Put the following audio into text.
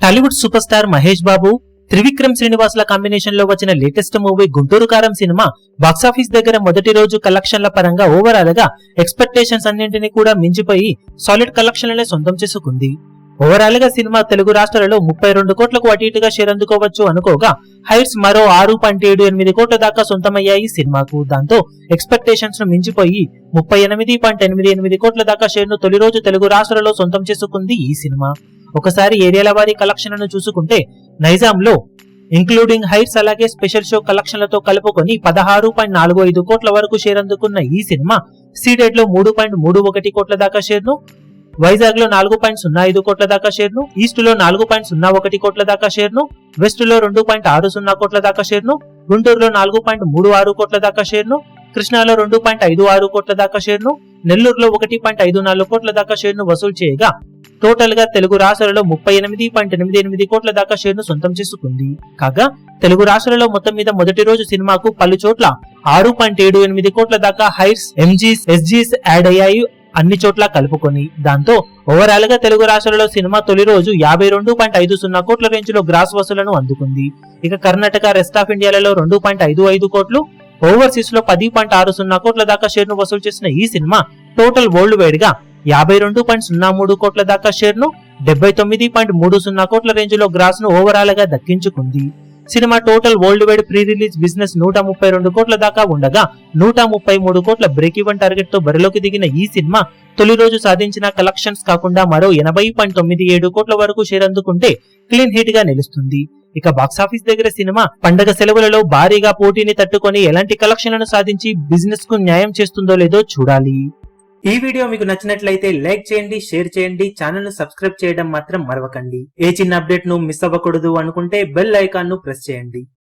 Tollywood super star Mahesh Babu, Trivikram శ్రీనివాసుల combination లో వచ్చిన latest movie Guntur కారం సినిమా బాక్సాఫీస్ దగ్గర మొదటి రోజు కలెక్షన్ల పరంగా ఓవరాల్ గా ఎక్స్పెక్టేషన్స్ అన్నింటినీ కూడా మించిపోయి సాలిడ్ కలెక్షన్లనే సొంతం చేసుకుంది. ఓవరాల్ గా సినిమా తెలుగు రాష్ట్రాలలో 32 కోట్లకు అటు ఇటుగా షేర్ అందుకోవచ్చు అనుకోగా హైట్స్ మరో 6.78 కోట్ల దాకా సొంతమయ్యాయి సినిమాకు. దాంతో ఎక్స్పెక్టేషన్స్ ను మించిపోయి 38.88 కోట్ల దాకా షేర్ ను తొలి రోజు తెలుగు రాష్ట్రాలలో సొంతం చేసుకుంది ఈ సినిమా. ఒకసారి ఏరియాల వారీ కలెక్షన్లను చూసుకుంటే నైజాంలో ఇంక్లూడింగ్ హైట్స్ అలాగే స్పెషల్ షో కలెక్షన్లతో కలుపుకొని 16.45 కోట్ల వరకు షేర్ అందుకున్న ఈ సినిమా సీడెడ్ లో 3.31 కోట్ల దాకా షేర్ ను, వైజాగ్ లో 4.05 కోట్ల దాకా షేర్ ను, ఈస్ట్ లో 4.01 కోట్ల దాకా షేర్ ను, వెస్ట్ లో 2.60 కోట్ల దాకా షేర్ ను, గుంటూరులో 4.36 కోట్ల దాకా షేర్ ను, కృష్ణాలో 2.56 కోట్ల దాకా షేర్ ను, నెల్లూరులో 1.54 కోట్ల దాకా షేర్ ను వసూలు చేయగా టోటల్ గా తెలుగు రాష్ట్రాలలో 38.88 కోట్ల దాకా షేర్ ను సొంతం చేసుకుంది. కాగా తెలుగు రాష్ట్రాలలో మొత్తం మీద మొదటి రోజు సినిమాకు పలు చోట్ల 6.78 కోట్ల దాకా హైట్స్, ఎంజీస్, ఎస్జీస్ యాడ్ అయ్యాయి అన్ని చోట్ల కలుపుకొని. దాంతో ఓవరాల్ గా తెలుగు రాష్ట్రాలలో సినిమా తొలి రోజు 52.50 కోట్ల రేంజ్ లో గ్రాస్ వసూలను అందుకుంది. ఇక కర్ణాటక, రెస్ట్ ఆఫ్ ఇండియాలలో 2.55 కోట్లు, ఓవర్సీస్ లో 10.60 కోట్ల దాకా షేర్ ను వసూలు చేసిన ఈ సినిమా టోటల్ వరల్డ్ వైడ్ గా 52.03 కోట్ల దాకా షేర్ ను, 79.30 కోట్ల రేంజ్ లో గ్రాస్ ను ఓవరాల్ గా దక్కించుకుంది. Cinema total world wide pre release business 132 కోట్ల దాకా ఉండగా 133 కోట్ల బ్రేక్ ఈవెన్ టార్గెట్ తో బరిలోకి దిగిన ఈ సినిమా తొలి రోజు సాధించిన కలెక్షన్స్ కాకుండా మరో 80.97 కోట్ల వరకు షేర్ అందుకుంటే క్లీన్ హిట్ గా నిలుస్తుంది. ఇక బాక్సాఫీస్ దగ్గర సినిమా పండగ సెలవులలో భారీగా పోటీని తట్టుకొని ఎలాంటి కలెక్షన్లను సాధించి బిజినెస్ కు న్యాయం చేస్తుందో లేదో చూడాలి. ఈ వీడియో మీకు నచ్చినట్లయితే లైక్ చేయండి, షేర్ చేయండి, ఛానల్ ను సబ్స్క్రైబ్ చేయడం మాత్రం మరవకండి. ఏ చిన్న అప్డేట్ ను మిస్ అవ్వకూడదు అనుకుంటే బెల్ ఐకాన్ ను ప్రెస్ చేయండి.